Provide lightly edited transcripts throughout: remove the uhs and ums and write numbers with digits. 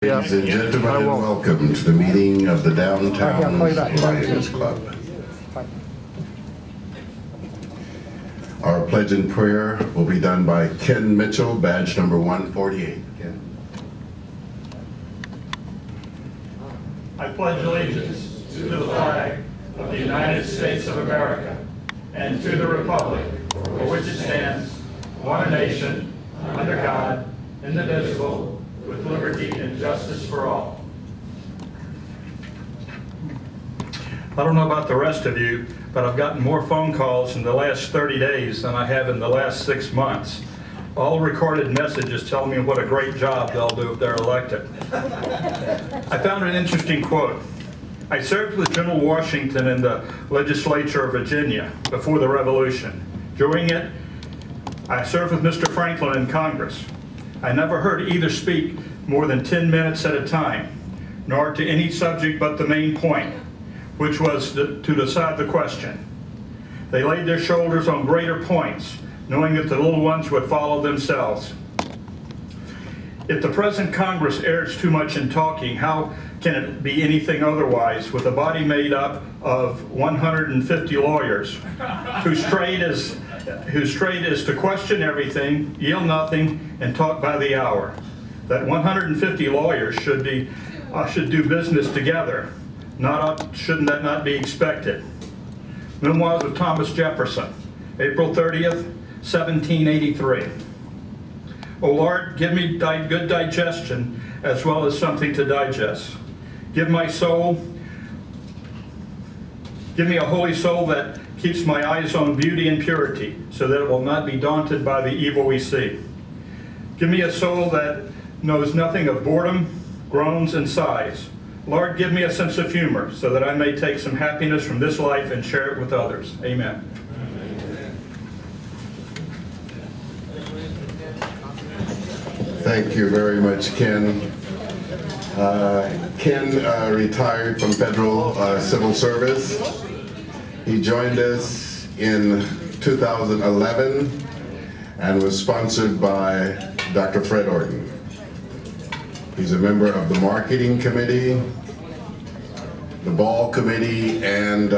Ladies and gentlemen, welcome to the meeting of the Downtown Lions Club. Our pledge and prayer will be done by Ken Mitchell, badge number 148. Ken. I pledge allegiance to the flag of the United States of America and to the republic for which it stands, one nation, under God, indivisible, with liberty and justice for all. I don't know about the rest of you, but I've gotten more phone calls in the last 30 days than I have in the last 6 months. All recorded messages telling me what a great job they'll do if they're elected. I found an interesting quote. I served with General Washington in the legislature of Virginia before the Revolution. During it, I served with Mr. Franklin in Congress. I never heard either speak more than 10 minutes at a time, nor to any subject but the main point, which was to decide the question. They laid their shoulders on greater points, knowing that the little ones would follow themselves. If the present Congress errs too much in talking, how can it be anything otherwise with a body made up of 150 lawyers whose trade is to question everything, yield nothing, and talk by the hour? That 150 lawyers should do business together. Shouldn't that not be expected? Memoirs of Thomas Jefferson, April 30th, 1783. O Lord, give me good digestion as well as something to digest. Give me a holy soul that keeps my eyes on beauty and purity, so that it will not be daunted by the evil we see. Give me a soul that knows nothing of boredom, groans, and sighs. Lord, give me a sense of humor, so that I may take some happiness from this life and share it with others. Amen. Thank you very much, Ken. Ken retired from federal civil service. He joined us in 2011 and was sponsored by Dr. Fred Orton. He's a member of the marketing committee, the ball committee, and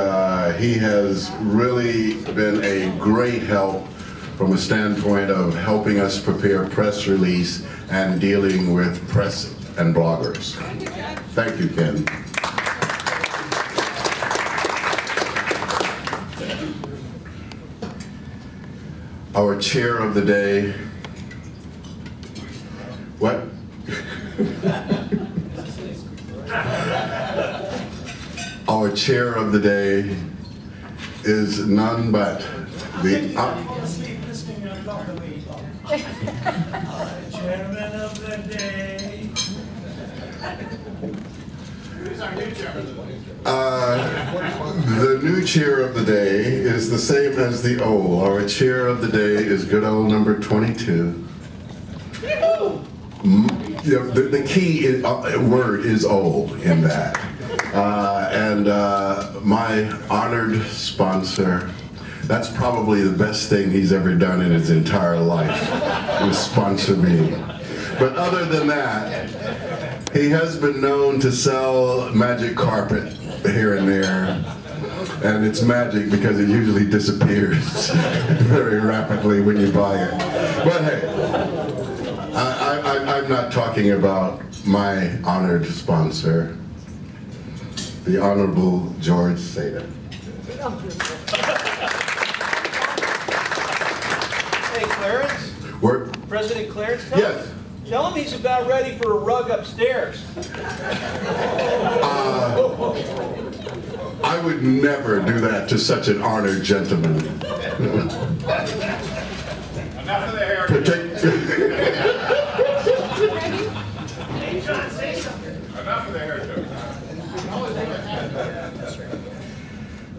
he has really been a great help from a standpoint of helping us prepare press release and dealing with press and bloggers. Thank you, Ken. Our chair of the day, what? Our chair of the day is none but the chairman of the day. Who's our new chairman of the day? The new chair of the day is the same as the old. Our chair of the day is good old number 22. The key word is old in that. My honored sponsor, that's probably the best thing he's ever done in his entire life, was sponsor me. But other than that, he has been known to sell magic carpet here and there. And it's magic because it usually disappears very rapidly when you buy it. But hey, I'm not talking about my honored sponsor, the Honorable George Saadeh. Hey, Clarence? President Clarence? Tell him he's about ready for a rug upstairs. I would never do that to such an honored gentleman. Enough of the hair. Hey, John, say something. Enough of the hair.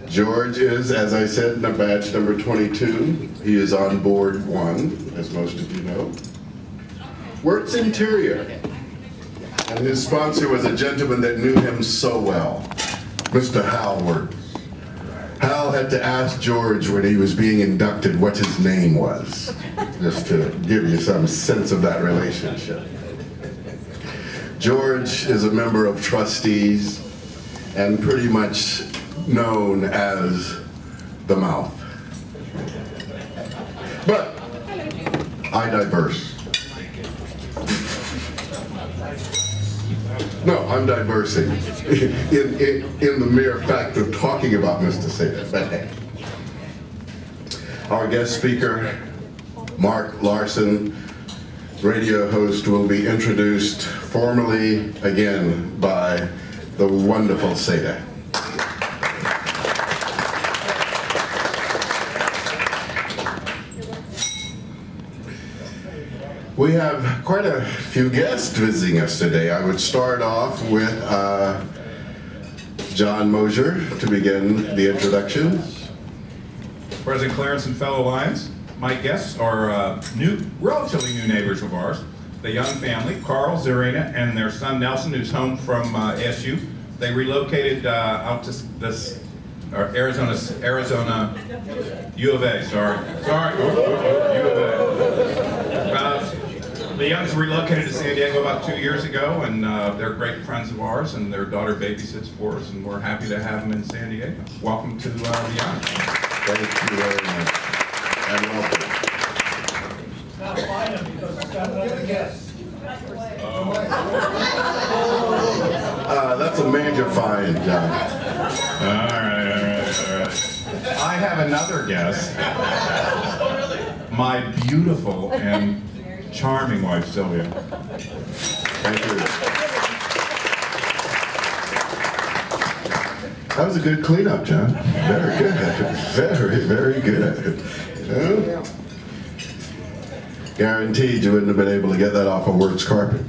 George is, as I said, in badge number 22. He is on board 1, as most of you know. Works interior. And his sponsor was a gentleman that knew him so well, Mr. Hal Works. Hal had to ask George when he was being inducted what his name was, just to give you some sense of that relationship. George is a member of trustees and pretty much known as the mouth. But I diverse. No, I'm diversing in the mere fact of talking about Mr. Saadeh. But hey. Our guest speaker, Mark LARSON, radio host, will be introduced formally again by the wonderful Saadeh. We have quite a few guests visiting us today. I would start off with John Mosier to begin the introductions. President Clarence and fellow Lions, my guests are relatively new neighbors of ours. The Young family, Carl, Zarina, and their son Nelson, who's home from SU. They relocated out to this Arizona U of A. Sorry, U of A. The Youngs relocated to San Diego about 2 years ago, and they're great friends of ours, and their daughter babysits for us, and we're happy to have them in San Diego. Welcome to the Youngs. Thank you very much, and welcome. Now find him because he's got another guest. That's a major find, John. All right. I have another guest. My beautiful and charming wife, Sylvia. Thank you. That was a good cleanup, John. Very good. Very good. Yeah. Guaranteed you wouldn't have been able to get that off of Wirt's carpet.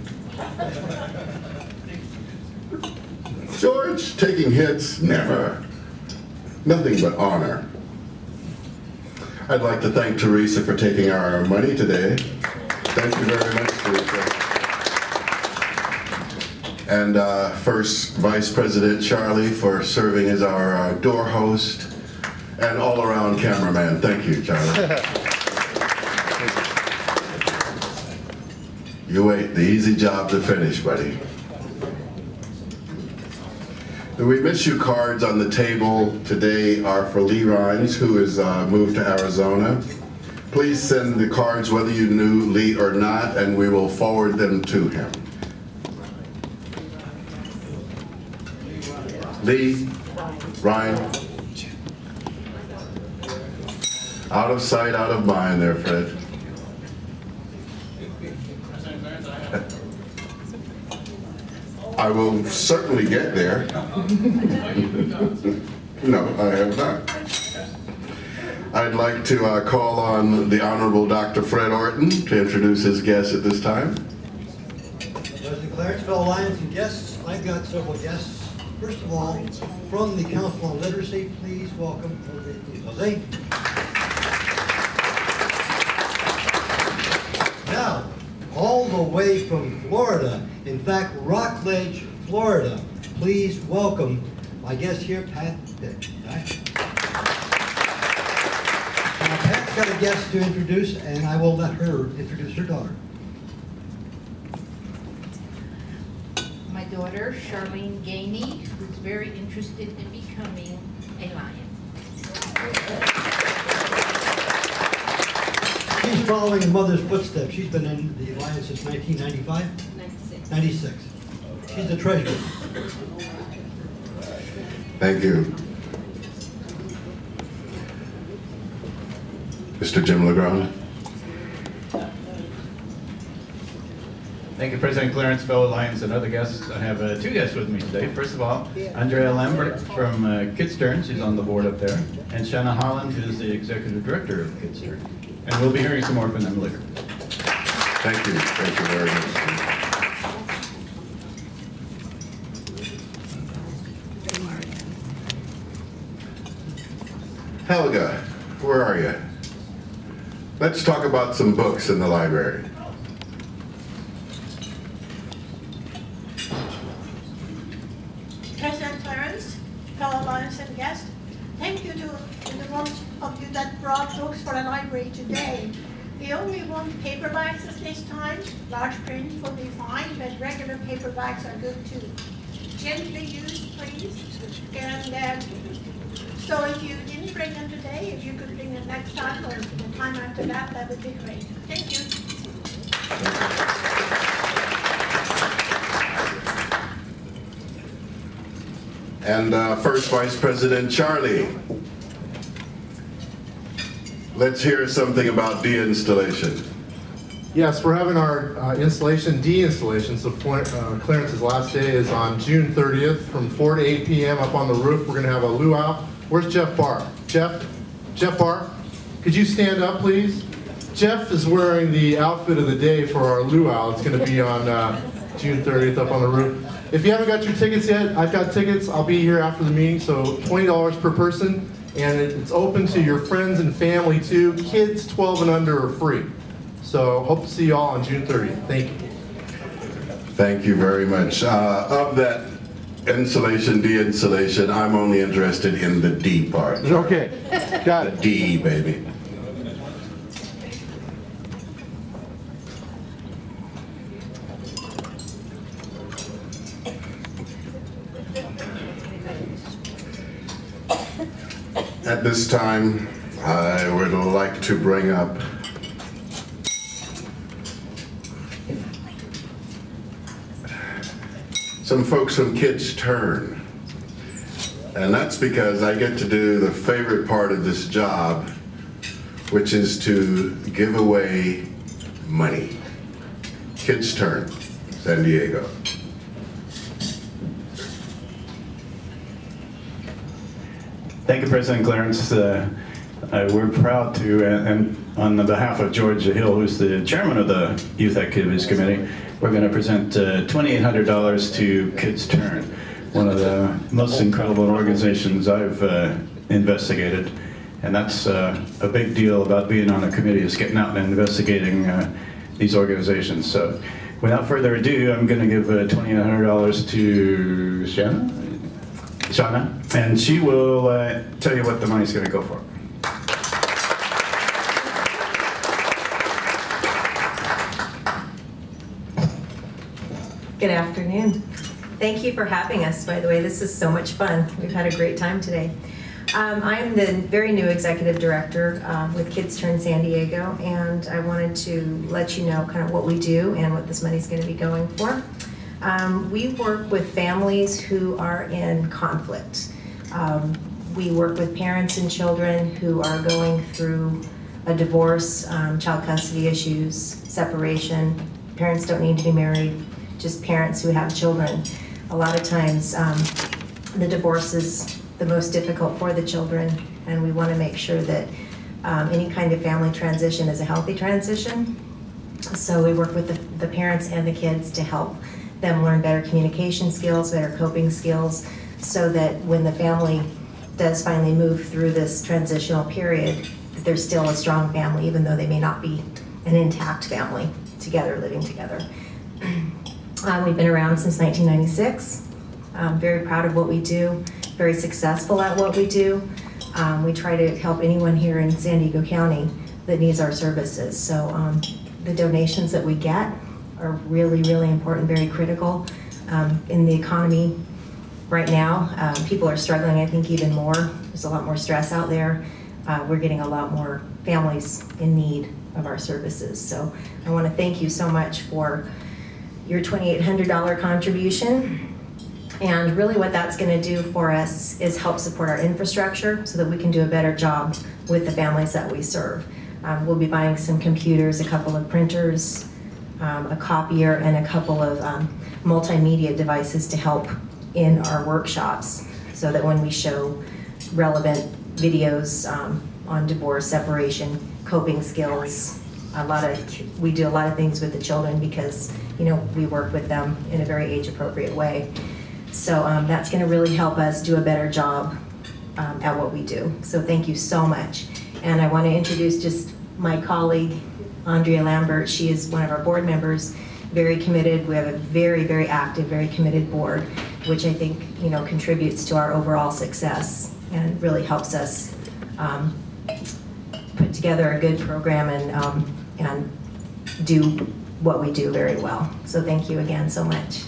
George, taking hits? Never. Nothing but honor. I'd like to thank Teresa for taking our money today. Thank you very much, Teresa. And first Vice President Charlie for serving as our door host and all-around cameraman. Thank you, Charlie. You wait, the easy job to finish, buddy. The We Miss You cards on the table today are for Lee Rhines, who has moved to Arizona. Please send the cards whether you knew Lee or not, and we will forward them to him. Lee, Ryan. Out of sight, out of mind there, Fred. I will certainly get there. No, I have not. I'd like to call on the Honorable Dr. Fred Orton to introduce his guests at this time. President Clarence, fellow Lions and guests, I've got several guests. First of all, from the Council on Literacy, please welcome Jose. Now, all the way from Florida, in fact, Rockledge, Florida, please welcome my guest here, Pat Dick. Now, Pat's got a guest to introduce, and I will let her introduce her daughter. My daughter, Charlene Gainey, who's very interested in becoming a lion. She's following her mother's footsteps. She's been in the Alliance since 1995? 96. She's the treasurer. Thank you. Mr. Jim LeGrand. Thank you, President Clarence, fellow Lions, and other guests. I have two guests with me today. First of all, Andrea Lambert from KidStern. She's on the board up there. And Shanna Holland, who's the executive director of KidStern. And we'll be hearing some more from them later. Thank you. Thank you very much. Helga, where are you? Let's talk about some books in the library. President Clarence, fellow Lions and guests, thank you to the ones of you that brought books for the library today. We only want paperbacks at this time. Large print will be fine, but regular paperbacks are good too. Gently used, please. And so if you didn't bring them today, if you could bring them next time or the time after that, that would be great. Thank you. And First Vice President Charlie. Let's hear something about de-installation. Yes, we're having our installation, de-installation, so Clarence's last day is on June 30th from 4 to 8 p.m. up on the roof. We're going to have a luau. Where's Jeff Barr? Jeff Barr, could you stand up, please? Jeff is wearing the outfit of the day for our luau. It's going to be on June 30th up on the roof. If you haven't got your tickets yet, I've got tickets. I'll be here after the meeting, so $20 per person, and it's open to your friends and family too. Kids 12 and under are free. So hope to see you all on June 30th. Thank you. Thank you very much. Of that installation, de-installation, I'm only interested in the D part. Okay, got it. D, baby. At this time, I would like to bring up some folks from Kids Turn. And that's because I get to do the favorite part of this job, which is to give away money. Kids Turn, San Diego. Thank you, President Clarence. We're proud to, and on the behalf of George Hill, who's the chairman of the Youth Activities Committee, we're going to present $2,800 to Kids Turn, one of the most incredible organizations I've investigated. And that's a big deal about being on a committee, is getting out and investigating these organizations. So without further ado, I'm going to give $2,800 to Shauna, and she will tell you what the money's going to go for. Good afternoon. Thank you for having us, by the way. This is so much fun. We've had a great time today. I'm the very new executive director with Kids Turn San Diego, and I wanted to let you know kind of what we do and what this money's going to be going for. We work with families who are in conflict. We work with parents and children who are going through a divorce, child custody issues, separation. Parents don't need to be married, just parents who have children. A lot of times the divorce is the most difficult for the children, and we want to make sure that any kind of family transition is a healthy transition. So we work with the parents and the kids to help them learn better communication skills, better coping skills, so that when the family does finally move through this transitional period, that they're still a strong family, even though they may not be an intact family together, living together. We've been around since 1996. I'm very proud of what we do, very successful at what we do. We try to help anyone here in San Diego County that needs our services. So the donations that we get are really, really important, very critical. In the economy right now, people are struggling, I think, even more. There's a lot more stress out there. We're getting a lot more families in need of our services. So I want to thank you so much for your $2,800 contribution. And really what that's going to do for us is help support our infrastructure so that we can do a better job with the families that we serve. We'll be buying some computers, a couple of printers, a copier, and a couple of multimedia devices to help in our workshops so that when we show relevant videos on divorce, separation, coping skills, we do a lot of things with the children because, you know, we work with them in a very age-appropriate way. So that's going to really help us do a better job at what we do. So thank you so much. And I want to introduce just my colleague, Andrea Lambert. She is one of our board members, very committed. We have a very, very active, very committed board, which I think, you know, contributes to our overall success and really helps us put together a good program and do what we do very well. So thank you again so much.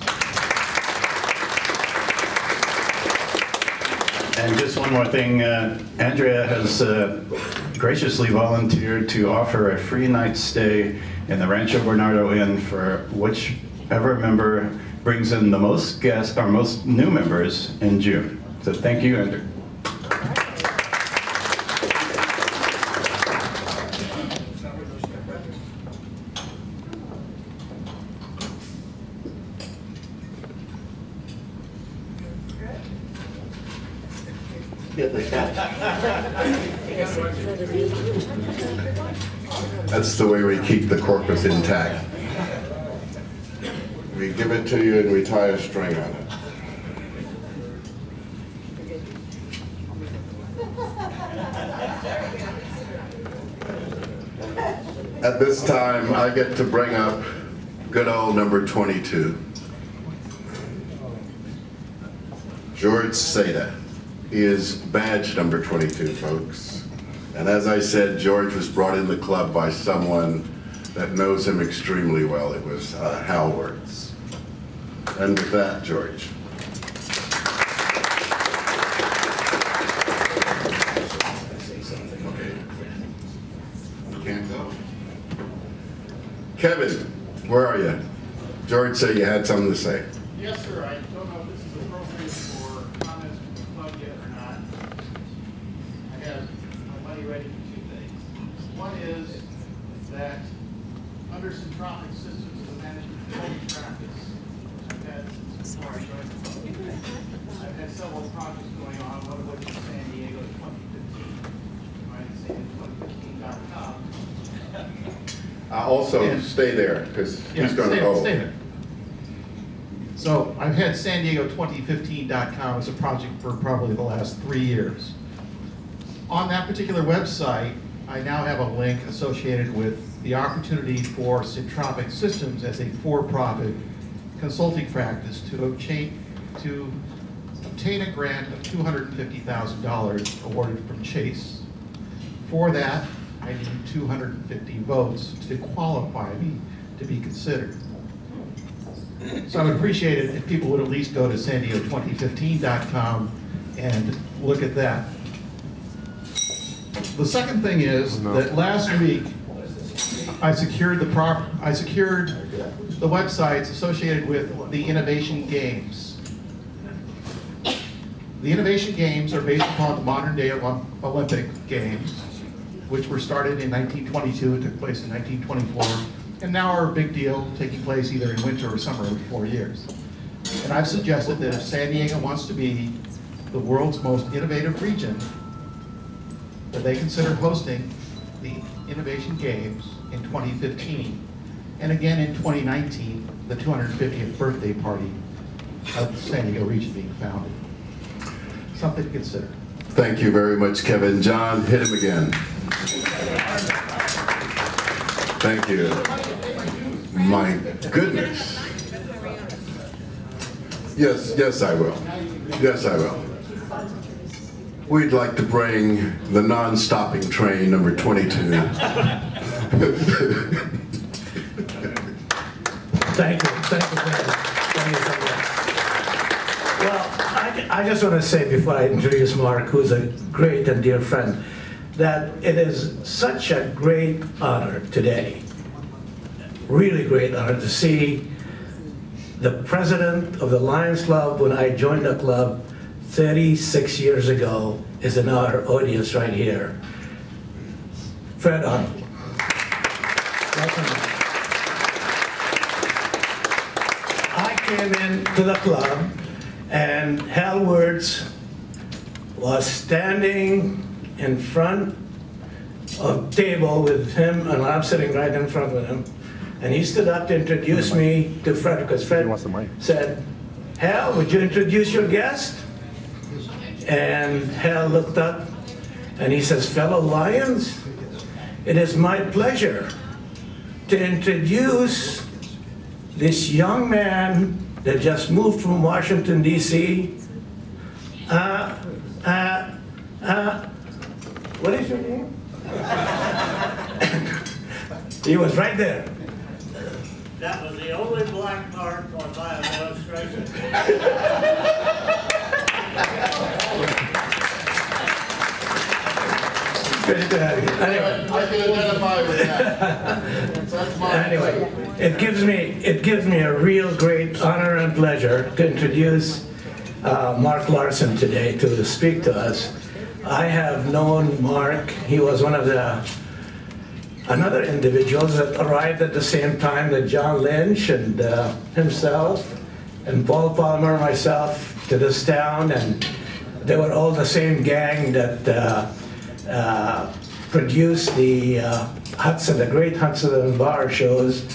And just one more thing, Andrea has graciously volunteered to offer a free night's stay in the Rancho Bernardo Inn for whichever member brings in the most guests or most new members in June. So thank you, Andrea. That's the way we keep the corpus intact. We give it to you and we tie a string on it. At this time, I get to bring up good old number 22, George Saadeh. He is badge number 22, folks. And as I said, George was brought in the club by someone that knows him extremely well. It was Hal Wirtz. And with that, George. Okay. You can't go. Kevin, where are you? George said you had something to say. Yes, sir. I don't know if this is appropriate for comments from the club yet or not. I have my money ready for two things. One is that under Centropic Systems of Management Consulting Practice, I've had since before I joined the club, I've had several projects going on, one of which is San Diego 2015. Right, San2015.com. Also, stay there, because he's going to go. Stay there. So I've had San Diego 2015.com as a project for probably the last 3 years. On that particular website, I now have a link associated with the opportunity for Centropic Systems as a for-profit consulting practice to obtain a grant of $250,000 awarded from Chase. For that, I need 250 votes to qualify me to be considered. So I would appreciate it if people would at least go to sandiego2015.com and look at that. The second thing is that last week I secured the websites associated with the Innovation Games. The Innovation Games are based upon the modern day Olympic Games, which were started in 1922 and took place in 1924. And now are a big deal, taking place either in winter or summer every 4 years. And I've suggested that if San Diego wants to be the world's most innovative region, that they consider hosting the Innovation Games in 2015, and again in 2019, the 250th birthday party of the San Diego region being founded. Something to consider. Thank you very much, Kevin. John, hit him again. Thank you. My goodness. Yes, I will. Yes, I will. We'd like to bring the non-stopping train, number 22. Thank you, thank you so much. Well, I just want to say before I introduce Mark, who's a great and dear friend, that it is such a great honor today, really great honor to see the president of the Lions Club when I joined the club 36 years ago is in our audience right here. Fred Arnold. Welcome. I came into the club and Hal Wirtz was standing in front of the table with him, and I'm sitting right in front of him. And he stood up to introduce me to Fred, because Fred said, "Hal, would you introduce your guest?" And Hal looked up and he says, "Fellow Lions, it is my pleasure to introduce this young man that just moved from Washington, D.C. What is your name?" He was right there. That was the only black mark on my illustration. Good to have you. Anyway, I can identify with that. That's my anyway, it gives me a real great honor and pleasure to introduce Mark LARSON today to speak to us. I have known Mark. He was one of another individuals that arrived at the same time that John Lynch and himself and Paul Palmer and myself to this town, and they were all the same gang that produced the Hudson, the great Hudson and Bar shows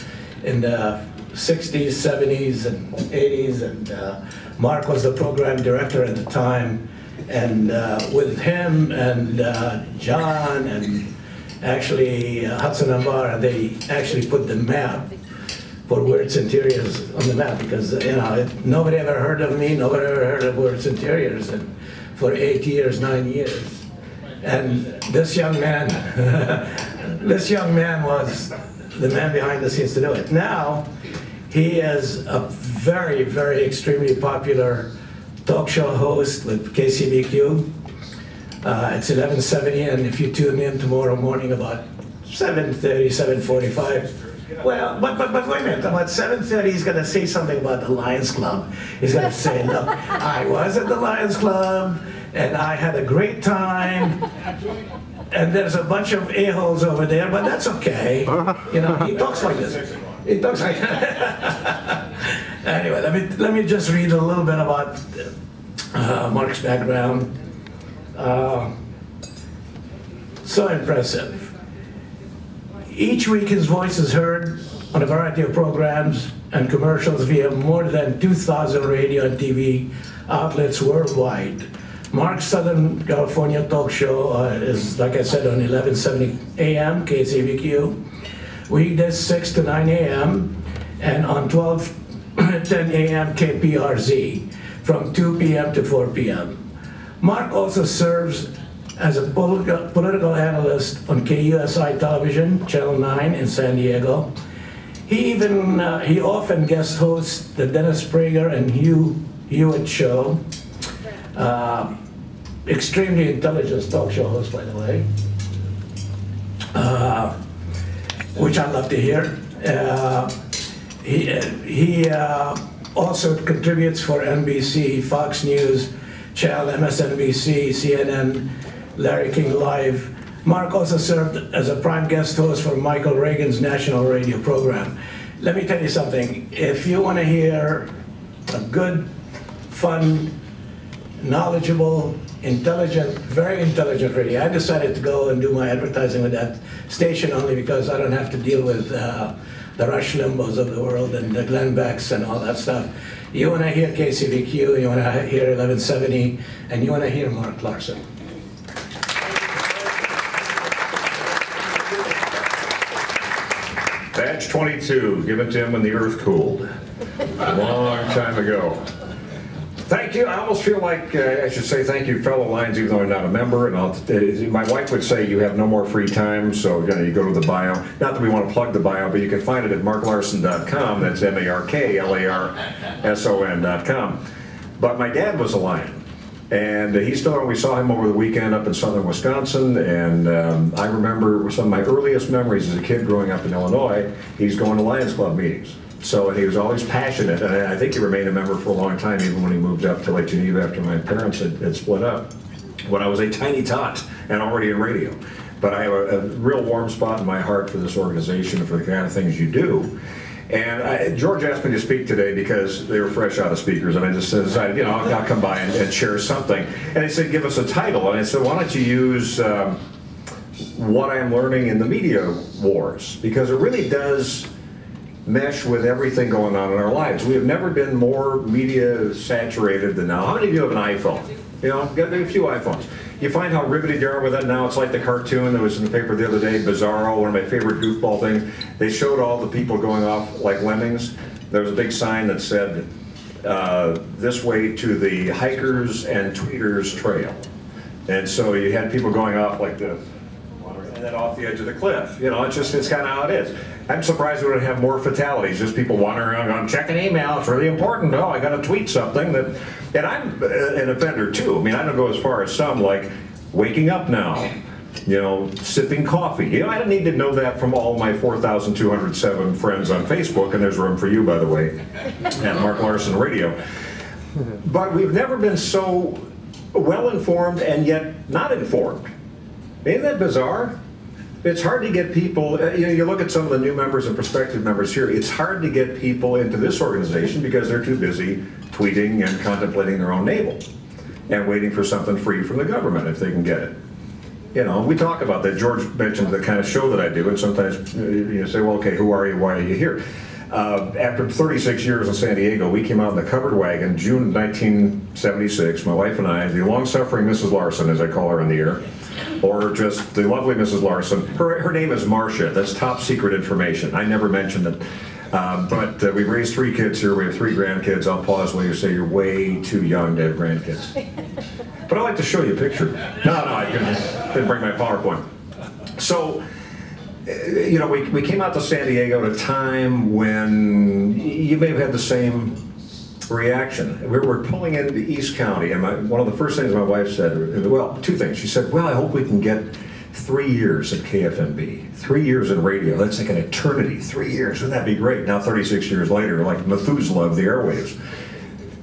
in the 60s, 70s, and 80s, and Mark was the program director at the time, and with him and John and actually Hudson and Bar, they actually put the map for Wirtz Interiors on the map, because nobody ever heard of me, nobody ever heard of Wirtz Interiors, and for 8 years, 9 years. And this young man, this young man was the man behind the scenes to do it. Now, he is a very, very extremely popular talk show host with KCBQ. It's 11:70, and if you tune in tomorrow morning about 7:30, 7:45, well, but wait a minute, about 7:30 he's going to say something about the Lions Club. He's going to say, look, I was at the Lions Club, and I had a great time, and there's a bunch of a-holes over there, but that's okay. You know, he talks like this. He talks like Anyway, let me just read a little bit about Mark's background. So impressive. Each week his voice is heard on a variety of programs and commercials via more than 2,000 radio and TV outlets worldwide. Mark's Southern California talk show is, like I said, on 1170 AM, KCBQ, weekdays 6 to 9 AM, and on 1210 AM, KPRZ, from 2 PM to 4 PM. Mark also serves as a political analyst on KUSI Television, Channel 9 in San Diego. He often guest hosts the Dennis Prager and Hugh Hewitt show. Extremely intelligent talk show host, by the way, which I love to hear. He also contributes for NBC, Fox News, Channel, MSNBC, CNN, Larry King Live. Mark also served as a prime guest host for Michael Reagan's national radio program. Let me tell you something. If you want to hear a good, fun, knowledgeable, intelligent, very intelligent radio, I decided to go and do my advertising with that station only because I don't have to deal with the Rush Limbaughs of the world and the Glenn Becks and all that stuff. You want to hear KCBQ, you want to hear 1170, and you want to hear Mark LARSON. Badge 22, given to him when the earth cooled. A long time ago. Thank you. I almost feel like I should say thank you, fellow Lions, even though I'm not a member. And my wife would say you have no more free time, so you go to the bio. Not that we want to plug the bio, but you can find it at marklarson.com. That's MARKLARSON.com. But my dad was a Lion. And we saw him over the weekend up in southern Wisconsin, and I remember some of my earliest memories as a kid growing up in Illinois, he's going to Lions Club meetings. So, and he was always passionate, and I think he remained a member for a long time, even when he moved up to Lake Geneva after my parents had split up, when I was a tiny tot and already in radio. But I have a real warm spot in my heart for this organization and for the kind of things you do. And George asked me to speak today because they were fresh out of speakers, and I just decided, I'll come by and share something. And he said, give us a title. And I said, why don't you use what I'm learning in the media wars? Because it really does mesh with everything going on in our lives. We have never been more media saturated than now. How many of you have an iPhone? Got a few iPhones. You find how riveted you are with it now. It's like the cartoon that was in the paper the other day, Bizarro, one of my favorite goofball things. They showed all the people going off like lemmings. There was a big sign that said, this way to the hikers and tweeters trail. And so you had people going off like this. and then off the edge of the cliff. You know, it's kind of how it is. I'm surprised we don't have more fatalities, just people wandering around going, check an email, it's really important. Oh, I got to tweet something that, and I'm an offender too. I mean, I don't go as far as some, like waking up now, you know, sipping coffee. You know, I don't need to know that from all my 4,207 friends on Facebook, and there's room for you, by the way, at Mark Larson Radio. But we've never been so well-informed and yet not informed. Isn't that bizarre? It's hard to get people, you know, you look at some of the new members and prospective members here, it's hard to get people into this organization because they're too busy tweeting and contemplating their own navel and waiting for something free from the government if they can get it. You know, we talk about that. George mentioned the kind of show that I do, and sometimes you say, well, okay, who are you, why are you here? After 36 years in San Diego, we came out in the covered wagon, June 1976, my wife and I, the long-suffering Mrs. Larson, as I call her in the air, or just the lovely Mrs. Larson. Her name is Marcia. That's top secret information. I never mentioned it. But we've raised 3 kids here. We have 3 grandkids. I'll pause while you say you're way too young to have grandkids. But I'd like to show you a picture. No, I didn't bring my PowerPoint. So, you know, we came out to San Diego at a time when you may have had the same reaction. We were pulling into East County, and one of the first things my wife said, well, 2 things. She said, well, I hope we can get 3 years at KFMB, 3 years in radio. That's like an eternity, 3 years. Wouldn't that be great? Now, 36 years later, like Methuselah of the airwaves.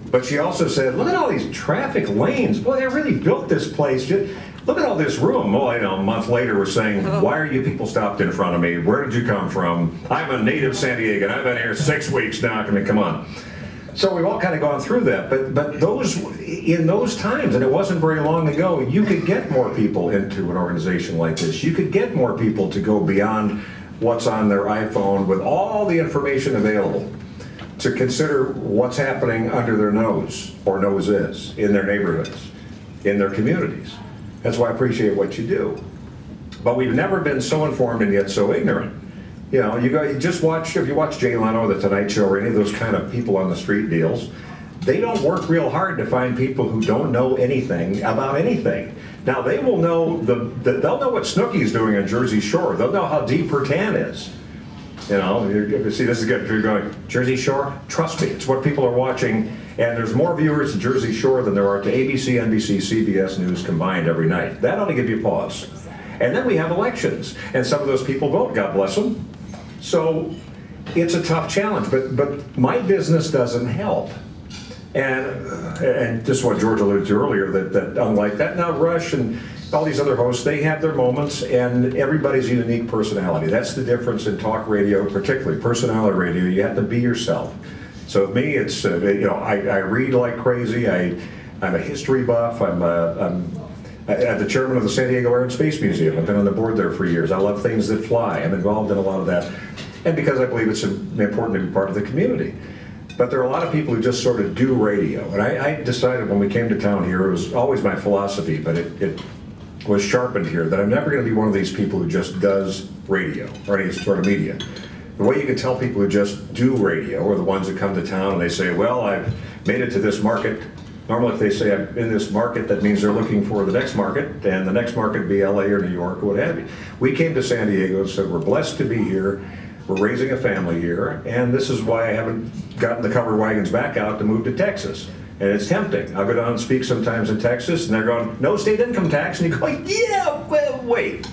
But she also said, look at all these traffic lanes. Boy, they really built this place. Look at all this room. Well, you know, a month later we're saying, why are you people stopped in front of me? Where did you come from? I'm a native San Diegan. I've been here 6 weeks now. I mean, come on. So we've all kind of gone through that. But in those times, and it wasn't very long ago, you could get more people into an organization like this. You could get more people to go beyond what's on their iPhone with all the information available, to consider what's happening under their nose or noses in their neighborhoods, in their communities. That's why I appreciate what you do. But we've never been so informed and yet so ignorant. You know, you just watch, if you watch Jay Leno, The Tonight Show, or any of those kind of people on the street deals, they don't work real hard to find people who don't know anything about anything. Now they will know, they'll know what Snooki's doing on Jersey Shore. They'll know how deep her tan is. You know, see, this is good. If you're going, Jersey Shore, trust me, it's what people are watching, and there's more viewers to Jersey Shore than there are to ABC, NBC, CBS News combined every night. That ought to give you pause. And then we have elections, and some of those people vote, God bless them. So it's a tough challenge, but my business doesn't help. And just what George alluded to earlier, that unlike that, now Rush and all these other hosts, they have their moments, and everybody's a unique personality. That's the difference in talk radio, particularly personality radio. You have to be yourself. So with me, it's you know, I read like crazy. I'm a history buff. I'm the chairman of the San Diego Air and Space Museum. I've been on the board there for years. I love things that fly. I'm involved in a lot of that, and because I believe it's important to be part of the community. But there are a lot of people who just sort of do radio, and I decided when we came to town here, it was always my philosophy, but it was sharpened here, that I'm never going to be one of these people who just does radio or any sort of media. The way you can tell people who just do radio are the ones that come to town and they say, well, I've made it to this market. Normally if they say I'm in this market, that means they're looking for the next market, and the next market would be LA or New York or what have you. We came to San Diego and said we're blessed to be here. We're raising a family here, and this is why I haven't gotten the covered wagons back out to move to Texas. And it's tempting. I'll go down and speak sometimes in Texas, and they're going, no state income tax, and you go, yeah, well, wait.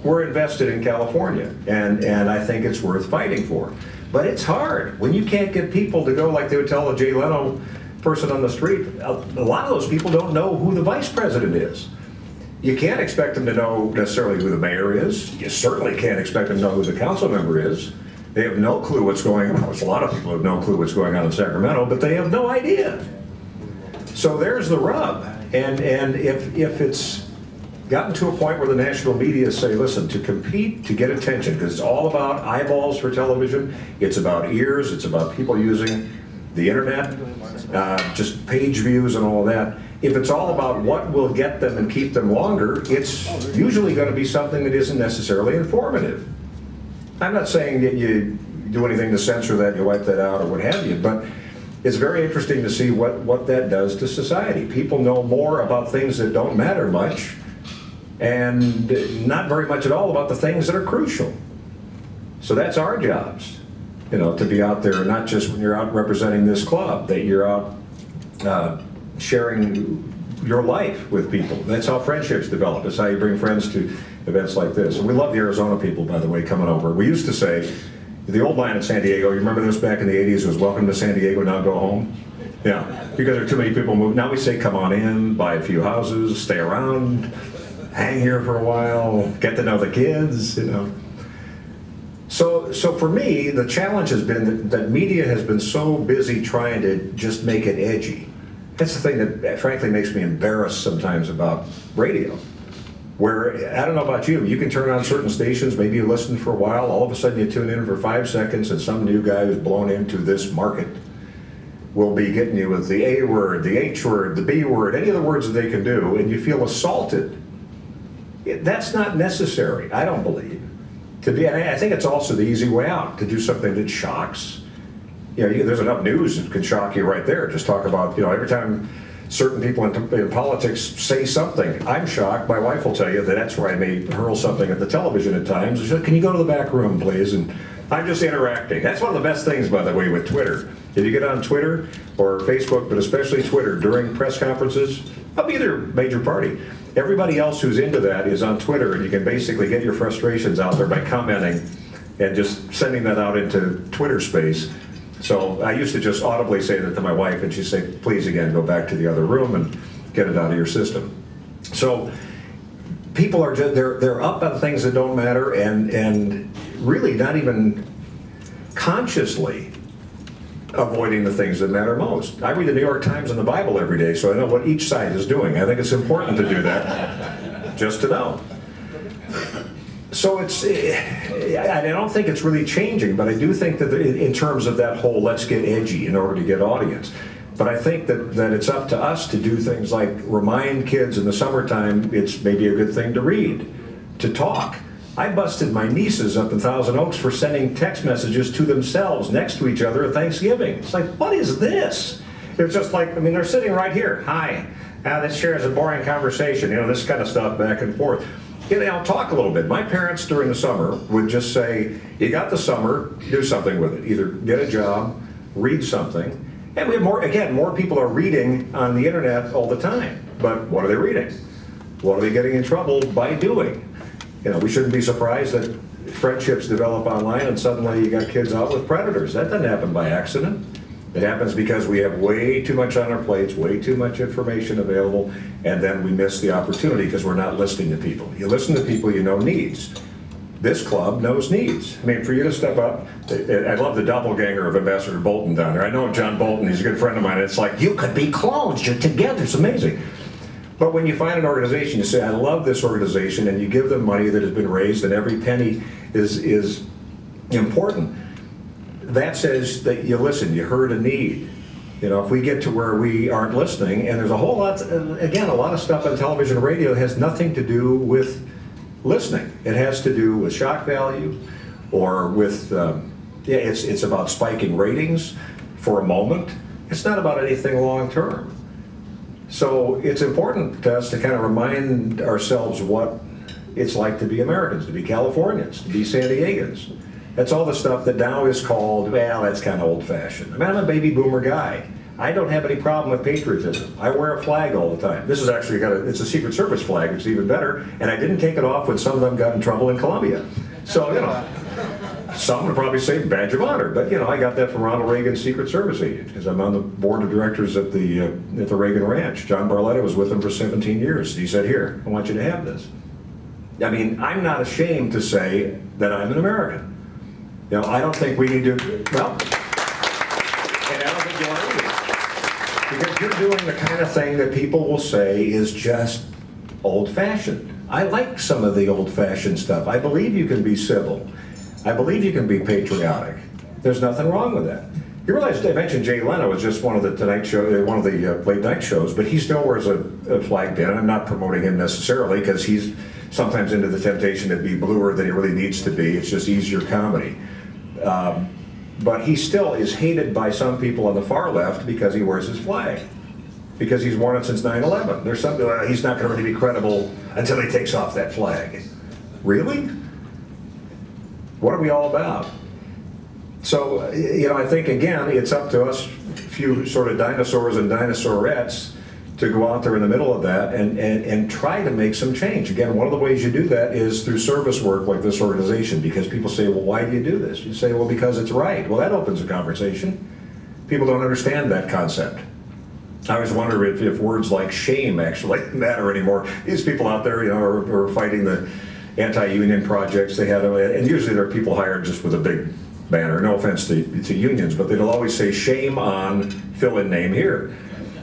We're invested in California, and I think it's worth fighting for. But it's hard when you can't get people to go like they would tell a Jay Leno person on the street. A lot of those people don't know who the vice president is. You can't expect them to know necessarily who the mayor is. You certainly can't expect them to know who the council member is. They have no clue what's going on. There's a lot of people who have no clue what's going on in Sacramento, but they have no idea. So there's the rub. And if it's gotten to a point where the national media say, listen, to compete, to get attention, because it's all about eyeballs for television, it's about ears, it's about people using the internet, just page views and all of that. If it's all about what will get them and keep them longer, it's usually going to be something that isn't necessarily informative. I'm not saying that you do anything to censor that, you wipe that out or what have you, but it's very interesting to see what that does to society. People know more about things that don't matter much and not very much at all about the things that are crucial. So that's our jobs, you know, to be out there, not just when you're out representing this club, that you're out sharing your life with people. That's how friendships develop. That's how you bring friends to events like this. And we love the Arizona people, by the way, coming over. We used to say, the old line in San Diego, you remember this back in the 80s, was welcome to San Diego, now go home? Yeah, because there are too many people moving. Now we say come on in, buy a few houses, stay around, hang here for a while, get to know the kids, you know. So for me, the challenge has been that media has been so busy trying to just make it edgy. That's the thing that frankly makes me embarrassed sometimes about radio. Where, I don't know about you, you can turn on certain stations, maybe you listen for a while, all of a sudden you tune in for 5 seconds and some new guy who's blown into this market will be getting you with the A word, the H word, the B word, any of the words that they can do, and you feel assaulted. That's not necessary, I don't believe. And I think it's also the easy way out, to do something that shocks. You know, there's enough news that can shock you right there. Just talk about, you know, every time certain people in politics say something, I'm shocked. My wife will tell you that that's where I may hurl something at the television at times. She said, can you go to the back room, please? And I'm just interacting. That's one of the best things, by the way, with Twitter. If you get on Twitter or Facebook, but especially Twitter, during press conferences of either major party, everybody else who's into that is on Twitter, and you can basically get your frustrations out there by commenting and just sending that out into Twitter space. So I used to just audibly say that to my wife, and she'd say, please again, go back to the other room and get it out of your system. So people are just, they're up on things that don't matter, and really not even consciously avoiding the things that matter most. I read the New York Times and the Bible every day, so I know what each side is doing. I think it's important to do that, just to know. So I don't think it's really changing, but I do think that in terms of that whole let's get edgy in order to get audience. But I think that it's up to us to do things like remind kids in the summertime it's maybe a good thing to read, to talk. I busted my nieces up in Thousand Oaks for sending text messages to themselves next to each other at Thanksgiving. It's like, what is this? It's just like, I mean, they're sitting right here. Hi, this sure is a boring conversation. You know, this kind of stuff back and forth. You know, I'll talk a little bit. My parents during the summer would just say, you got the summer, do something with it. Either get a job, read something. And we have more people are reading on the internet all the time. But what are they reading? What are they getting in trouble by doing? You know, we shouldn't be surprised that friendships develop online and suddenly you got kids out with predators. That doesn't happen by accident. It happens because we have way too much on our plates, way too much information available, and then we miss the opportunity because we're not listening to people. You listen to people you know needs. This club knows needs. I mean, for you to step up, I love the doppelganger of Ambassador Bolton down there. I know John Bolton, he's a good friend of mine. It's like, you could be clones, you're together, it's amazing. But when you find an organization, you say, I love this organization, and you give them money that has been raised, and every penny is important. That says that you listen, you heard a need. You know, if we get to where we aren't listening, and there's a whole lot, again, a lot of stuff on television and radio has nothing to do with listening. It has to do with shock value, or with, it's about spiking ratings for a moment. It's not about anything long term. So it's important to us to kind of remind ourselves what it's like to be Americans, to be Californians, to be San Diegans. That's all the stuff that now is called, well, that's kind of old-fashioned. I mean, I'm a baby boomer guy. I don't have any problem with patriotism. I wear a flag all the time. This is actually it's a Secret Service flag, it's even better, and I didn't take it off when some of them got in trouble in Colombia. So, you know, some would probably say badge of honor, but, you know, I got that from Ronald Reagan's Secret Service agent, because I'm on the board of directors at the Reagan Ranch. John Barletta was with him for 17 years. He said, here, I want you to have this. I mean, I'm not ashamed to say that I'm an American. You know, I don't think we need to, well, and I don't think you want to either. Because you're doing the kind of thing that people will say is just old-fashioned. I like some of the old-fashioned stuff. I believe you can be civil. I believe you can be patriotic. There's nothing wrong with that. You realize I mentioned Jay Leno was just one of the Tonight Show, one of the late night shows, but he still wears a flag pin. I'm not promoting him necessarily because he's sometimes into the temptation to be bluer than he really needs to be. It's just easier comedy. But he still is hated by some people on the far left because he wears his flag. because he's worn it since 9/11. There's something, he's not going to really be credible until he takes off that flag. Really? What are we all about? So, you know, I think, again, it's up to us, few sort of dinosaurs and dinosaurettes, to go out there in the middle of that and try to make some change. Again, one of the ways you do that is through service work like this organization, because people say, well, why do you do this? You say, well, because it's right. Well, that opens a conversation. People don't understand that concept. I always wonder if words like shame actually matter anymore. These people out there, you know, are fighting the anti-union projects. They had, and usually they're people hired just with a big banner. No offense to unions, but they'll always say shame on fill-in name here.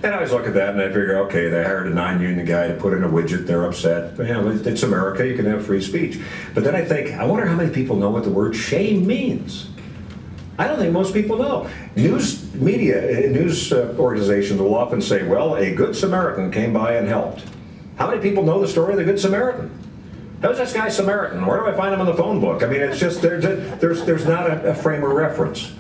And I always look at that and I figure, okay, they hired a non-union guy to put in a widget, they're upset. You know, it's America, you can have free speech. But then I think, I wonder how many people know what the word shame means. I don't think most people know. News organizations will often say, well, a good Samaritan came by and helped. How many people know the story of the Good Samaritan? Who's this guy Samaritan? Where do I find him in the phone book? I mean, it's just, there's not a frame of reference.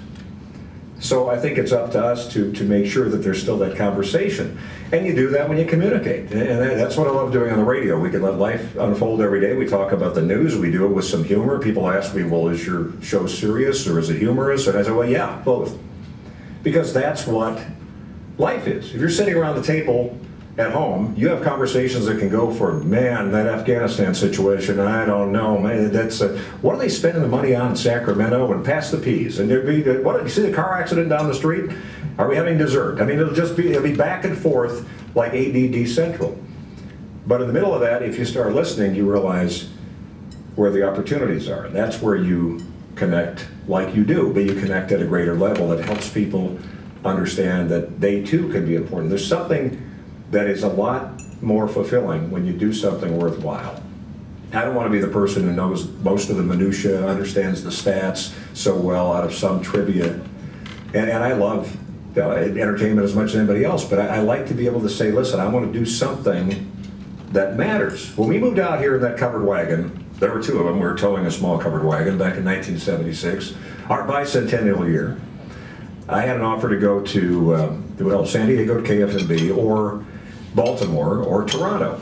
So I think it's up to us to make sure that there's still that conversation. And you do that when you communicate. And that's what I love doing on the radio. We can let life unfold every day. We talk about the news. We do it with some humor. People ask me, well, is your show serious or is it humorous? And I say, well, yeah, both. Because that's what life is. If you're sitting around the table at home, you have conversations that can go for, man, that Afghanistan situation, I don't know, man, that's, what are they spending the money on in Sacramento? And pass the peas. And there'd be, what did you see the car accident down the street? Are we having dessert? I mean, it'll be back and forth like ADD Central. But in the middle of that, if you start listening, you realize where the opportunities are. And that's where you connect like you do, but you connect at a greater level that helps people understand that they too can be important. There's something that is a lot more fulfilling when you do something worthwhile. I don't want to be the person who knows most of the minutia, understands the stats so well out of some trivia. And I love entertainment as much as anybody else, but I like to be able to say, listen, I want to do something that matters. When we moved out here in that covered wagon, there were two of them. We were towing a small covered wagon back in 1976, our bicentennial year. I had an offer to go to San Diego to KFMB or Baltimore or Toronto.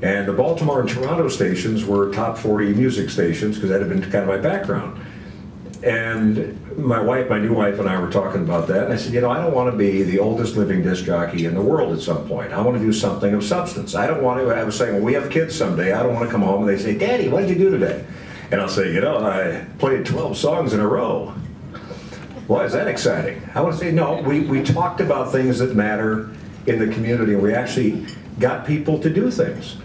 And the Baltimore and Toronto stations were top 40 music stations because that had been kind of my background. And my new wife and I were talking about that, and I said, you know, I don't want to be the oldest living disc jockey in the world at some point. I want to do something of substance. I don't want to, I was saying, well, we have kids someday. I don't want to come home and they say, Daddy, what did you do today? And I'll say, you know, I played 12 songs in a row. Why is that exciting? I want to say, no, we talked about things that matter in the community, and we actually got people to do things.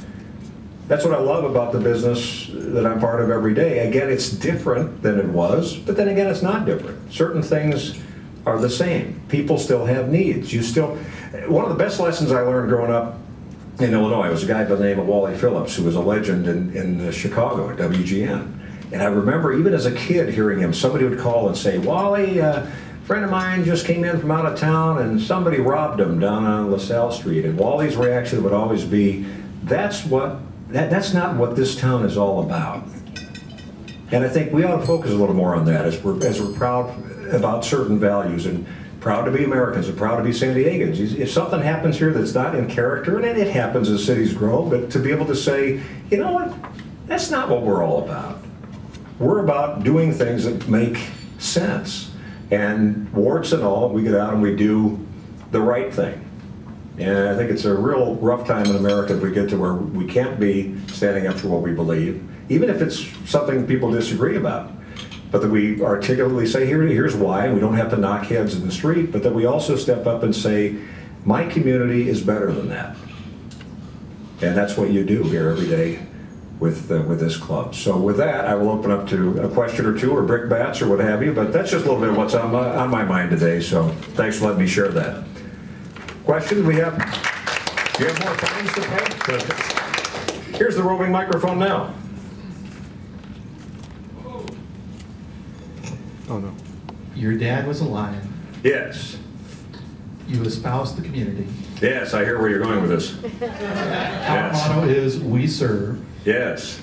That's what I love about the business that I'm part of every day. Again, it's different than it was, but then again, it's not different. Certain things are the same. People still have needs. One of the best lessons I learned growing up in Illinois was a guy by the name of Wally Phillips, who was a legend in Chicago at WGN. And I remember even as a kid hearing him, somebody would call and say, Wally, a friend of mine just came in from out of town and somebody robbed him down on LaSalle Street. And Wally's reaction would always be, that's not what this town is all about. And I think we ought to focus a little more on that as we're proud about certain values and proud to be Americans and proud to be San Diegans. If something happens here that's not in character, and it happens as cities grow, but to be able to say, you know what, that's not what we're all about. We're about doing things that make sense. And warts and all, we get out and we do the right thing. And I think it's a real rough time in America if we get to where we can't be standing up for what we believe, even if it's something people disagree about. But that we articulately say, here's why, and we don't have to knock heads in the street, but that we also step up and say, my community is better than that. And that's what you do here every day with this club. So with that, I will open up to a question or two or brickbats or what have you, but that's just a little bit of what's on my mind today, so thanks for letting me share that. Questions? Do you have more times to pay? Here's the roving microphone now. Oh no. Your dad was a lion. Yes. You espoused the community. Yes, I hear where you're going with this. Our motto is, we serve. Yes.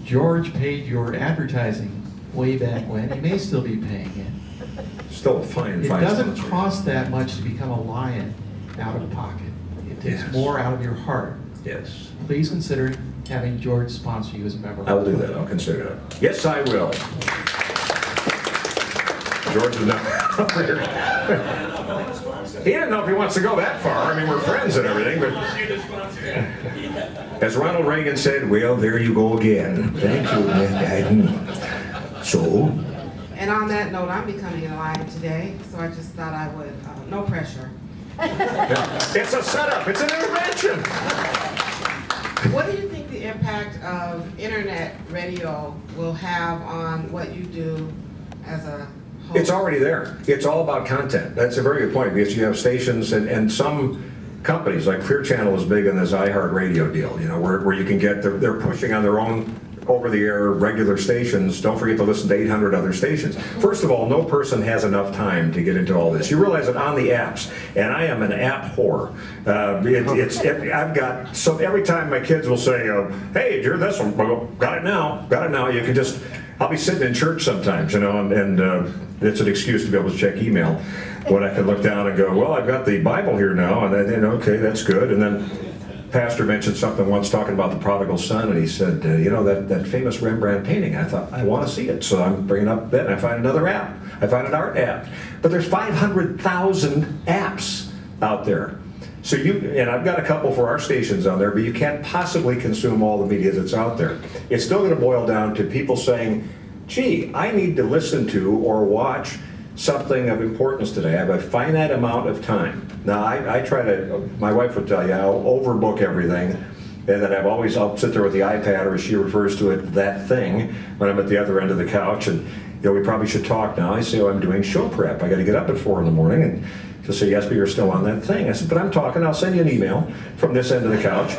George paid your advertising way back when. He may still be paying it. Still fine. It doesn't cost that much to become a lion. out of pocket. It takes Yes. more out of your heart. Yes. Please consider having George sponsor you as a member. I will do that. I'll consider it. Yes, I will. George is not. He didn't know if he wants to go that far. I mean, we're friends and everything, but as Ronald Reagan said, well, there you go again. Thank you, Miss Biden. So? And on that note, I'm becoming an alliance today, so I just thought I would, no pressure. It's a setup. It's an intervention. What do you think the impact of internet radio will have on what you do as a host? It's already there. It's all about content. That's a very good point, because you have stations and some companies, like Clear Channel is big in this iHeartRadio deal, you know, where you can get, they're pushing on their own over-the-air regular stations. Don't forget to listen to 800 other stations. First of all, no person has enough time to get into all this. You realize that on the apps, and I am an app whore. I've got, so every time my kids will say, hey, did you hear this one? I'll go, got it now. You can just, I'll be sitting in church sometimes, you know, and it's an excuse to be able to check email when I can look down and go, well, I've got the Bible here now, and then, okay, that's good. And then Pastor mentioned something once talking about the prodigal son, and he said, you know, that famous Rembrandt painting, I thought, I want to see it. So I'm bringing up that, and I find another app. I find an art app. But there's 500,000 apps out there. So and I've got a couple for our stations on there, but you can't possibly consume all the media that's out there. It's still going to boil down to people saying, gee, I need to listen to or watch something of importance today. I have a finite amount of time. Now, I try to, my wife would tell you, I'll overbook everything, and then I'll sit there with the iPad, or as she refers to it, that thing, when I'm at the other end of the couch, and, you know, we probably should talk now. I say, oh, I'm doing show prep. I got to get up at 4 in the morning, and she'll say, yes, but you're still on that thing. I said, but I'm talking. I'll send you an email from this end of the couch.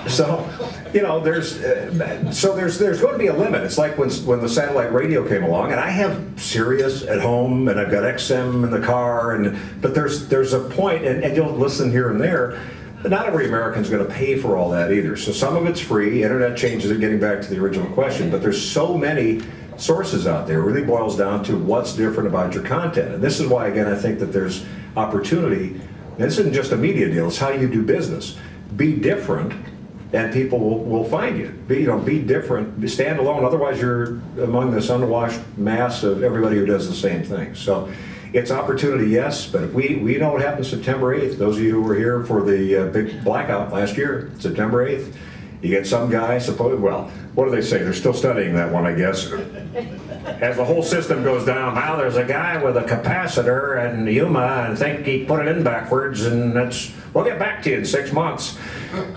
So, you know, there's going to be a limit. It's like when the satellite radio came along, and I have Sirius at home, and I've got XM in the car, but there's a point, and you'll listen here and there, but not every American's going to pay for all that either. So some of it's free. Internet changes it, getting back to the original question, but there's so many sources out there. It really boils down to what's different about your content. And this is why, again, I think that there's opportunity. And this isn't just a media deal. It's how you do business. Be different, and people will find you. Be different, stand alone, otherwise you're among this unwashed mass of everybody who does the same thing. So it's opportunity, yes, but if we know what happened September 8th, those of you who were here for the big blackout last year, September 8th, you get some guy, well, what do they say? They're still studying that one, I guess. As the whole system goes down, now there's a guy with a capacitor and Yuma, and think he put it in backwards, and we'll get back to you in 6 months.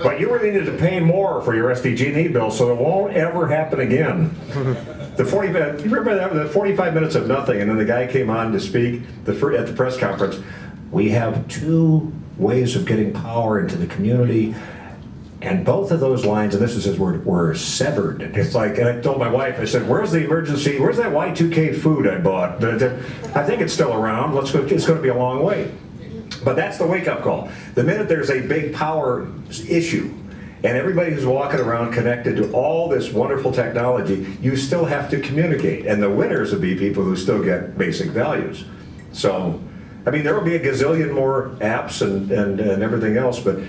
But you really need to pay more for your SDG&E bill, so it won't ever happen again. You remember that, the 45 minutes of nothing, and then the guy came on to speak at the press conference. We have 2 ways of getting power into the community, and both of those lines, and this is his word, were severed. It's like, and I told my wife, I said, where's the emergency, where's that Y2K food I bought? I think it's still around. It's going to be a long wait. But that's the wake-up call. The minute there's a big power issue, and everybody who's walking around connected to all this wonderful technology, you still have to communicate. And the winners will be people who still get basic values. So, I mean, there will be a gazillion more apps and everything else, but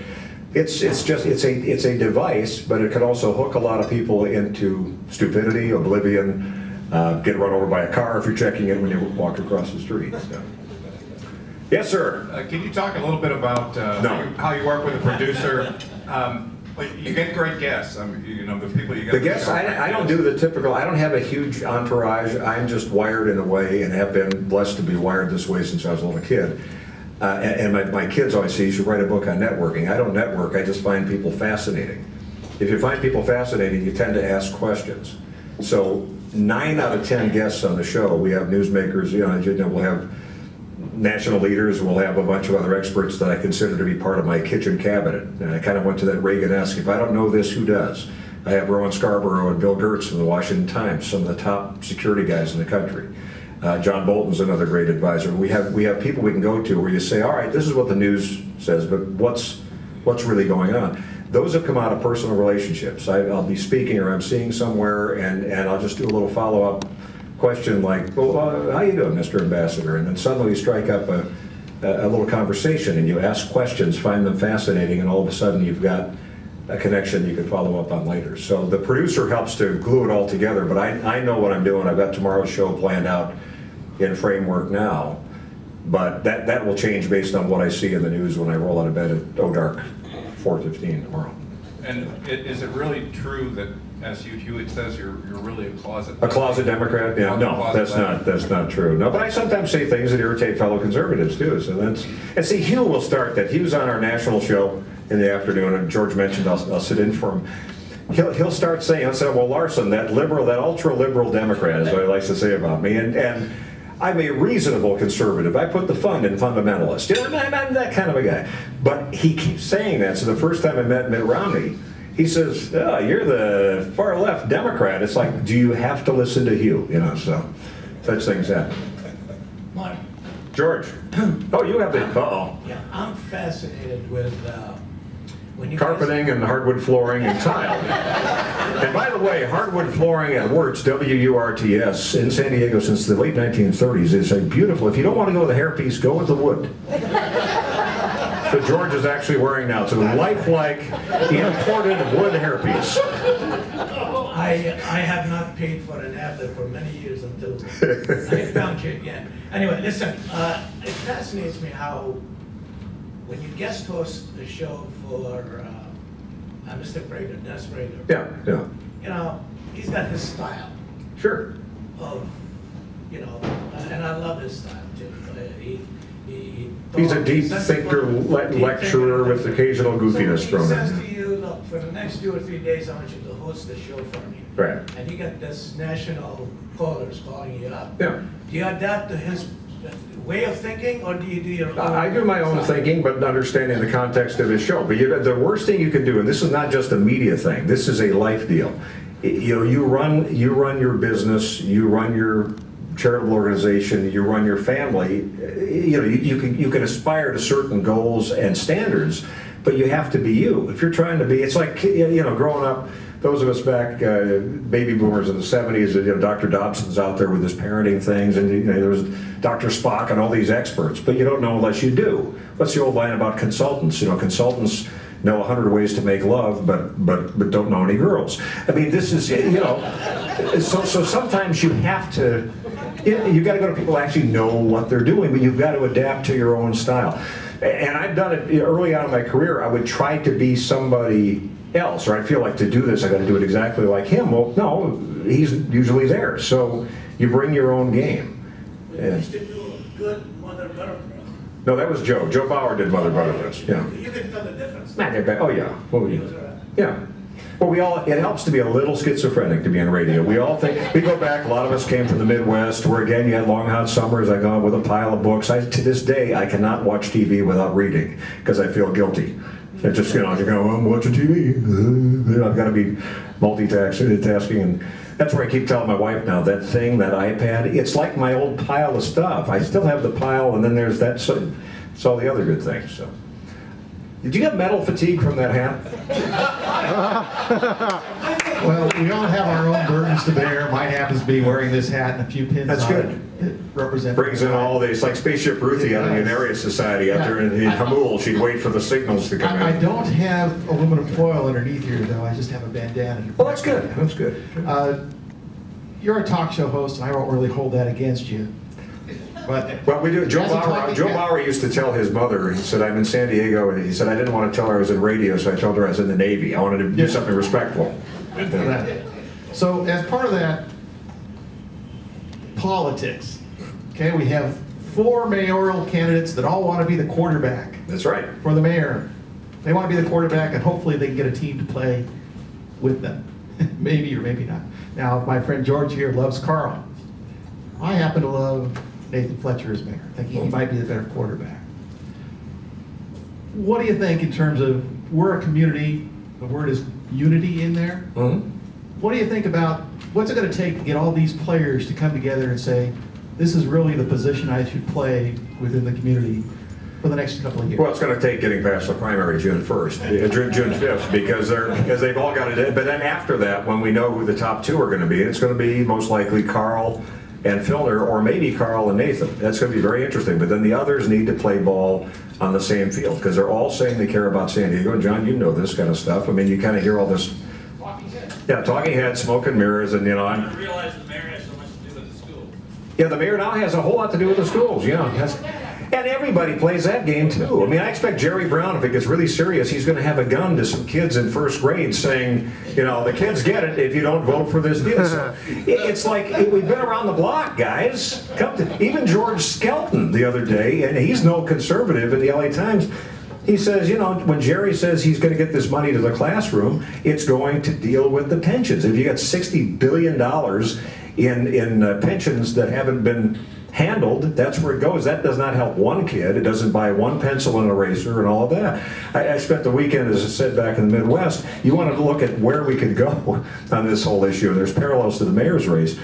it's a device, but it could also hook a lot of people into stupidity, oblivion, get run over by a car if you're checking in when you walk across the street. So. Yes, sir. Can you talk a little bit about how you work with a producer? You get great guests. You know, the people you get. The guests, I don't do the typical. I don't have a huge entourage. I'm just wired in a way, and have been blessed to be wired this way since I was a little kid. And my kids always say, you should write a book on networking. I don't network. I just find people fascinating. If you find people fascinating, you tend to ask questions. So 9 out of 10 guests on the show, we have newsmakers. You know, we'll have national leaders. We'll have a bunch of other experts that I consider to be part of my kitchen cabinet. And I kind of went to that Reagan-esque, if I don't know this, who does? I have Rowan Scarborough and Bill Gertz from the Washington Times, some of the top security guys in the country. John Bolton's another great advisor. We have people we can go to where you say, all right, this is what the news says, but what's really going on? Those have come out of personal relationships. I'll be speaking or I'm seeing somewhere, and I'll just do a little follow-up question like, well, how you doing, Mr. Ambassador? And then suddenly we strike up a a little conversation, and you ask questions, find them fascinating, and all of a sudden you've got a connection you can follow up on later. So the producer helps to glue it all together, but I know what I'm doing. I've got tomorrow's show planned out in framework now, but that will change based on what I see in the news when I roll out of bed at dark 4:15 tomorrow. And is it really true that, as Hewitt says, you're really a closet Democrat? Yeah, no, that's not true. No, but I sometimes say things that irritate fellow conservatives too. So and see, Hugh will start that. He was on our national show in the afternoon, and George mentioned I'll sit in for him. He'll start saying, well, Larson, that ultra-liberal Democrat is what he likes to say about me, and I'm a reasonable conservative. I put the fund in fundamentalist. You know, I'm that kind of a guy. But he keeps saying that. So the first time I met Mitt Romney, he says, oh, you're the far left Democrat. It's like, do you have to listen to Hugh? You know, so such things happen. Mark. George. Oh, you have the, Yeah, I'm fascinated with when you carpeting and hardwood flooring and tile. And by the way, hardwood flooring at Wirtz, W-U-R-T-S, in San Diego since the late 1930s is a beautiful. If you don't want to go with the hairpiece, go with the wood. So George is actually wearing now. It's a lifelike imported wood hairpiece. I have not paid for an Adler for many years until I found you again. Anyway, listen, it fascinates me how when you guest host the show for Mr. Prager, Dennis Prager. Yeah. You know, he's got his style. Sure. Of, you know, and I love his style too. He's a deep thinker, lecturer with occasional goofiness thrown in. He says to you, look, for the next 2 or 3 days, I want you to host the show for me. Right. And you got this national callers calling you up. Yeah. Do you adapt to his way of thinking, or do you do your own? I do my own thinking, but understanding the context of his show. But the worst thing you can do, and this is not just a media thing, this is a life deal. You know, you run your business, you run your charitable organization, you run your family. You know, you can aspire to certain goals and standards, but you have to be you. If you're trying to be, it's like, you know, growing up. Those of us back, baby boomers in the 70s, you know, Dr. Dobson's out there with his parenting things, and you know, there was Dr. Spock and all these experts, but you don't know unless you do. What's the old line about consultants? You know, consultants know 100 ways to make love, but don't know any girls. I mean, this is, you know, so sometimes you have to, you got to go to people who actually know what they're doing, but you've got to adapt to your own style. And I've done it early on in my career. I would try to be somebody else, or I feel like to do this I got to do it exactly like him. Well, no, he's usually there, so you bring your own game. We used to do a good Mother Butterfree. No, that was Joe. Joe Bauer did Mother Butterfree. Yeah. You can tell the difference. Oh yeah. Well, yeah. Well, it helps to be a little schizophrenic to be on radio. We all think, we go back, a lot of us came from the Midwest, where again, you had long hot summers, I go out with a pile of books. To this day, I cannot watch TV without reading, because I feel guilty. It just, you know, you go, I'm watching TV. I've got to be multitasking, and that's where I keep telling my wife now, that thing, that iPad, it's like my old pile of stuff. I still have the pile, and then there's that, so it's all the other good things. So, did you get metal fatigue from that hat? Well, we all have our own burdens to bear. Mine happens to be wearing this hat and a few pins. That's good. It represents. Brings in all these, like Spaceship Ruthie out of the Unarius Society out there in Hamul. She'd wait for the signals to come in. I don't have aluminum foil underneath here, though. I just have a bandana. Well, that's good. That's good. You're a talk show host, and I won't really hold that against you. But well, we do. Joe Bauer used to tell his mother, he said, I'm in San Diego, and he said, I didn't want to tell her I was in radio, so I told her I was in the Navy. I wanted to do something respectful. So as part of that, politics, okay, we have 4 mayoral candidates that all want to be the quarterback. That's right. For the mayor. They want to be the quarterback, and hopefully they can get a team to play with them. Maybe or maybe not. Now, my friend George here loves Carl. I happen to love Nathan Fletcher as mayor. I think he might be the better quarterback. What do you think in terms of, we're a community, the word is unity in there? Mm-hmm. What do you think about, what's it going to take to get all these players to come together and say, this is really the position I should play within the community for the next couple of years? Well, it's going to take getting past the primary June 1st, June 5th, because they've all got it. But then after that, when we know who the top 2 are going to be, it's going to be most likely Carl and Filner, or maybe Carl and Nathan. That's going to be very interesting. But then the others need to play ball on the same field, because they're all saying they care about San Diego. And John, you know this kind of stuff. I mean, you kind of hear all this. Yeah, talking heads, smoke and mirrors, and you know. I didn't realize the mayor has so much to do with the schools. Yeah, the mayor now has a whole lot to do with the schools. Yeah, and everybody plays that game too. I mean, I expect Jerry Brown, if it gets really serious, he's going to have a gun to some kids in first grade saying, you know, the kids get it if you don't vote for this deal. So it's like we've been around the block, guys. Even George Skelton the other day, and he's no conservative in the LA Times. He says, you know, when Jerry says he's going to get this money to the classroom, it's going to deal with the pensions. If you got $60 billion in pensions that haven't been handled, that's where it goes. That does not help one kid. It doesn't buy one pencil and eraser and all of that. I spent the weekend, as I said, back in the Midwest. You wanted to look at where we could go on this whole issue. There's parallels to the mayor's race.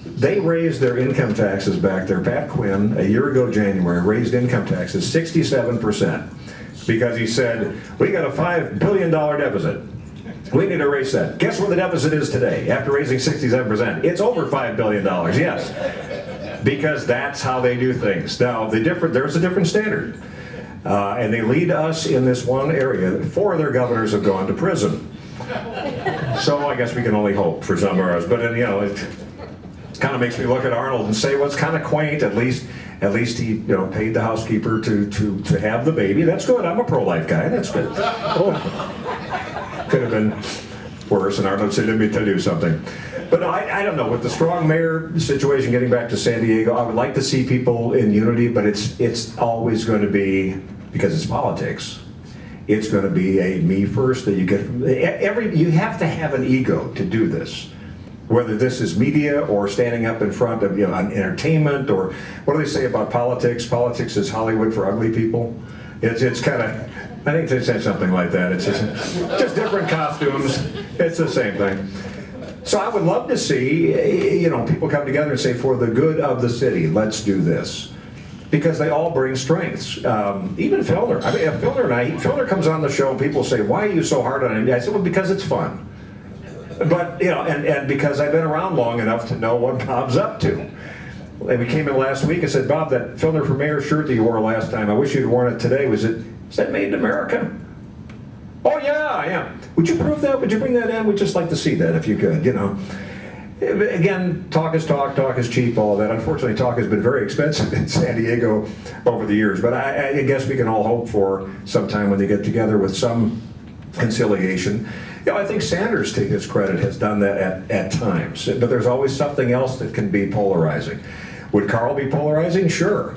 They raised their income taxes back there. Pat Quinn, a year ago January, raised income taxes 67%. Because he said, we got a $5 billion deficit. We need to erase that. Guess where the deficit is today after raising 67%? It's over $5 billion, yes. Because that's how they do things. Now, there's a different standard. And they lead us in this one area. 4 of their governors have gone to prison. So I guess we can only hope for some of ours. But, you know, it kind of makes me look at Arnold and say, well, it's kind of quaint. At least he, you know, paid the housekeeper to have the baby. That's good. I'm a pro-life guy. That's good. Oh. Could have been worse. And Arnold said, let me tell you something. But no, I don't know. With the strong mayor situation, getting back to San Diego, I would like to see people in unity, but it's always going to be, because it's politics, it's going to be a me first that you get from you have to have an ego to do this. Whether this is media or standing up in front of, you know, entertainment, or what do they say about politics? Politics is Hollywood for ugly people. It's kind of, I think they said something like that. It's just different costumes. It's the same thing. So I would love to see, you know, people come together and say, for the good of the city, let's do this. Because they all bring strengths. Even Filner. I mean, Filner comes on the show and people say, why are you so hard on him? I said, well, because it's fun. But, you know, and because I've been around long enough to know what Bob's up to. And we came in last week and said, Bob, that Filner for Mayor shirt that you wore last time, I wish you'd worn it today. Is that made in America? Oh, yeah. Would you prove that? Would you bring that in? We'd just like to see that if you could, you know. Again, talk is talk, talk is cheap, all of that. Unfortunately, talk has been very expensive in San Diego over the years. But I guess we can all hope for some time when they get together with some conciliation. You know, I think Sanders, to his credit, has done that at times. But there's always something else that can be polarizing. Would Carl be polarizing? Sure.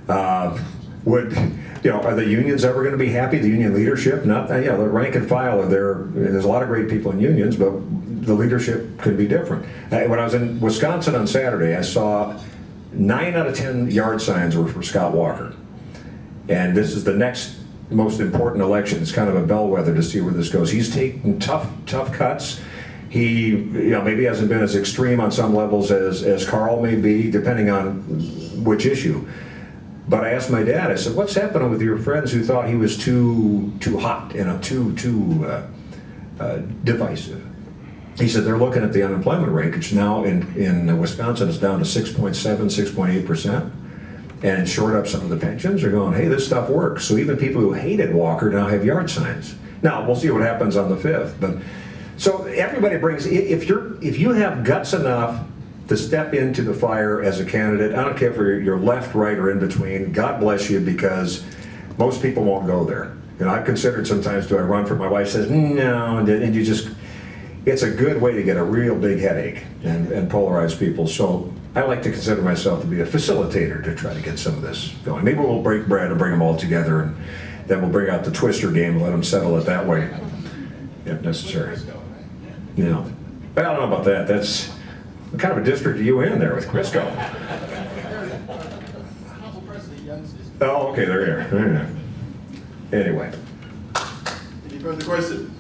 Are the unions ever going to be happy? The union leadership? Not. The rank and file are there. There's a lot of great people in unions, but the leadership could be different. When I was in Wisconsin on Saturday, I saw 9 out of 10 yard signs were for Scott Walker. And this is the next most important election. It's kind of a bellwether to see where this goes. He's taking tough cuts. He, maybe hasn't been as extreme on some levels as Carl may be, depending on which issue. But I asked my dad, I said, what's happening with your friends who thought he was too hot, too divisive? He said they're looking at the unemployment rate, which now in Wisconsin is down to 6.7, 6.8%. And shored up some of the pensions. Are going, hey, this stuff works. So even people who hated Walker now have yard signs. Now we'll see what happens on the 5th. But so everybody brings. If you have guts enough to step into the fire as a candidate, I don't care if you're left, right, or in between. God bless you, because most people won't go there. I've considered sometimes, do I run for? My wife says no, and you just. It's a good way to get a real big headache and polarize people. So I like to consider myself to be a facilitator to try to get some of this going. Maybe we'll break bread and bring them all together, and then we'll bring out the twister game and let them settle it that way, if necessary. But I don't know about that. That's what kind of a district are you in there with Crisco? Oh, okay, there you are. Anyway. Any further questions?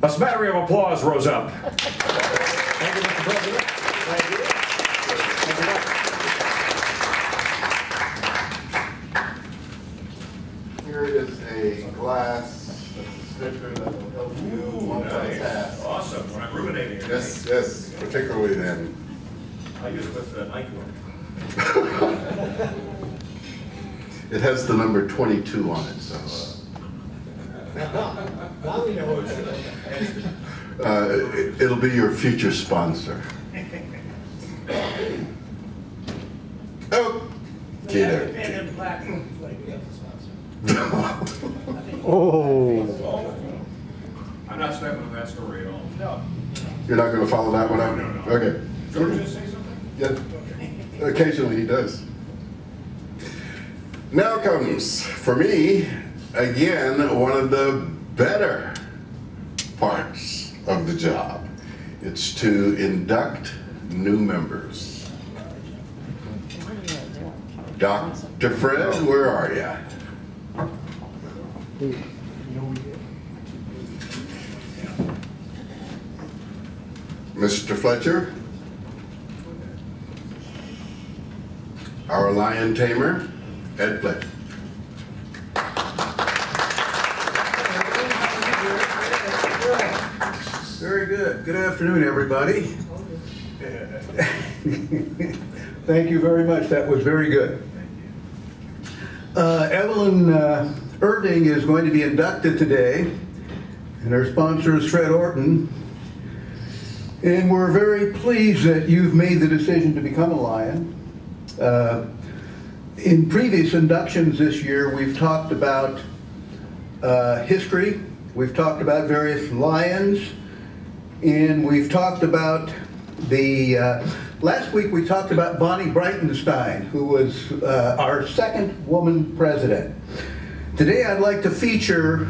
A smattering of applause rose up. Thank you, Mr. President. Thank you. Here is a glass, a sticker that will help you multitask. Awesome. When I'm ruminating. Yes, particularly then. I use it with Nike one. It has the number 22 on it, so. Now we know what it is. It'll be your future sponsor. Oh, okay there. Oh. I'm not stepping on that story at all. No. You're not going to follow that one up? No. Okay. George just say something? Yeah. Occasionally he does. Now comes, for me, again, one of the better parts of the job. It's to induct new members. Dr. Fred, where are you? Mr. Fletcher? Our lion tamer, Ed Fletcher. Very good. Good afternoon, everybody. Thank you very much. That was very good. Evelyn Irving is going to be inducted today, and our sponsor is Fred Orton. And we're very pleased that you've made the decision to become a Lion. In previous inductions this year, we've talked about history, we've talked about various Lions, and we've talked about the, last week we talked about Bonnie Breitenstein, who was our second woman president. Today I'd like to feature